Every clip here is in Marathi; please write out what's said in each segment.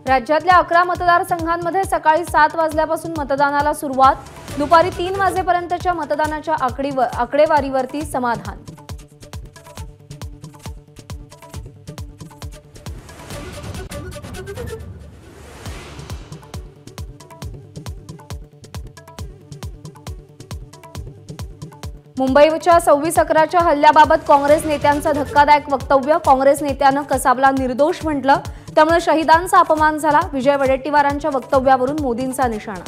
राज्यातल्या 11 मतदारसंघांमध्ये सकाळी 7 वाजल्यापासून मतदानाला सुरुवात। दुपारी 3 वाजेपर्यंतच्या मतदानाच्या आकडेवारीवरती समाधान। मुंबईच्या 26/11च्या हल्ल्याबाबत काँग्रेस नेत्यांचं धक्कादायक वक्तव्य। काँग्रेस नेत्यानं कसाबला निर्दोष म्हटलं, त्यामुळे शहीदांचा अपमान झाला। विजय वडेट्टीवारांच्या वक्तव्यावरून मोदींचा निशाणा।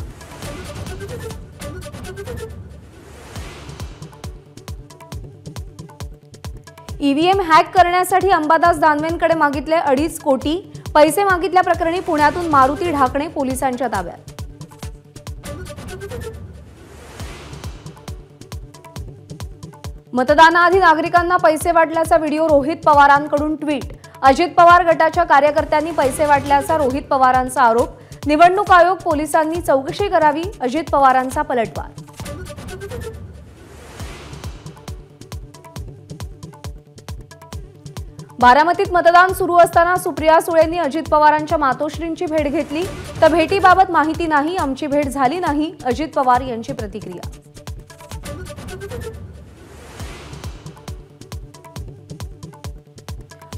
ईव्हीएम हॅक करण्यासाठी अंबादास दानवेंकडे मागितले 2.5 कोटी। पैसे मागितल्याप्रकरणी पुण्यातून मारुती ढाकणे पोलिसांच्या ताब्यात। मतदानाआधी नागरिकांना पैसे वाटल्याचा व्हिडिओ रोहित पवारांकडून ट्विट। अजित पवार गटाच्या कार्यकर्त्यांनी पैसे वाटल्याचा रोहित पवारांचा आरोप। निवडणूक आयोग पोलिसांनी चौकशी करावी, अजित पवारांचा पलटवार। बारामतीत मतदान सुरू असताना सुप्रिया सुळेंनी अजित पवारांच्या मातोश्रींची भेट घेतली, तर भेटीबाबत माहिती नाही, आमची भेट झाली नाही, अजित पवार यांची प्रतिक्रिया।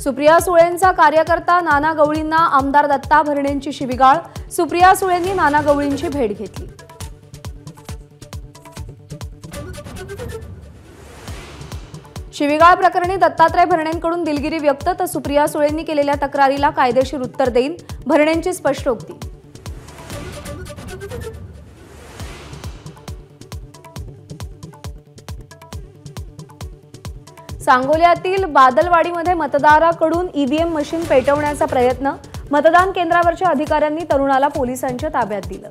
सुप्रिया सुळेंचा कार्यकर्ता नाना गवळींना आमदार दत्ता भरणेंची शिवीगाळ। सुप्रिया सुळेंनी नाना गवळींची भेट घेतली। शिवीगाळ प्रकरणी दत्तात्रय भरणेंकडून दिलगिरी व्यक्त, तर सुप्रिया सुळेंनी केलेल्या तक्रारीला कायदेशीर उत्तर देईन, भरणेंची स्पष्टोक्ती। सांगोल्यातील बादलवाडीमध्ये मतदाराकडून ईव्हीएम मशीन पेटवण्याचा प्रयत्न। मतदान केंद्रावरच्या अधिकाऱ्यांनी तरुणाला पोलिसांच्या ताब्यात दिलं।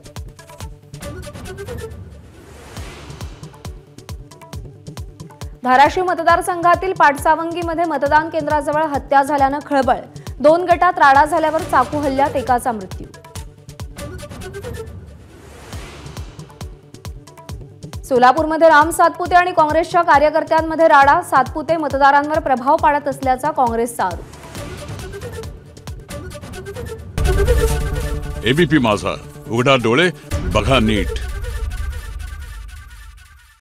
धाराशिव मतदारसंघातील पाटसावंगीमध्ये मतदान केंद्राजवळ हत्या झाल्यानं खळबळ। 2 गटात राडा झाल्यावर चाकू हल्ल्यात एकाचा मृत्यू। सोलापूरमध्ये राम सातपुते आणि काँग्रेसच्या कार्यकर्त्यांमध्ये राडा। सातपुते मतदारांवर प्रभाव पाडत असल्याचा काँग्रेसचा आरोप। एबीपी माझा, उघडा डोळे बघा नीट।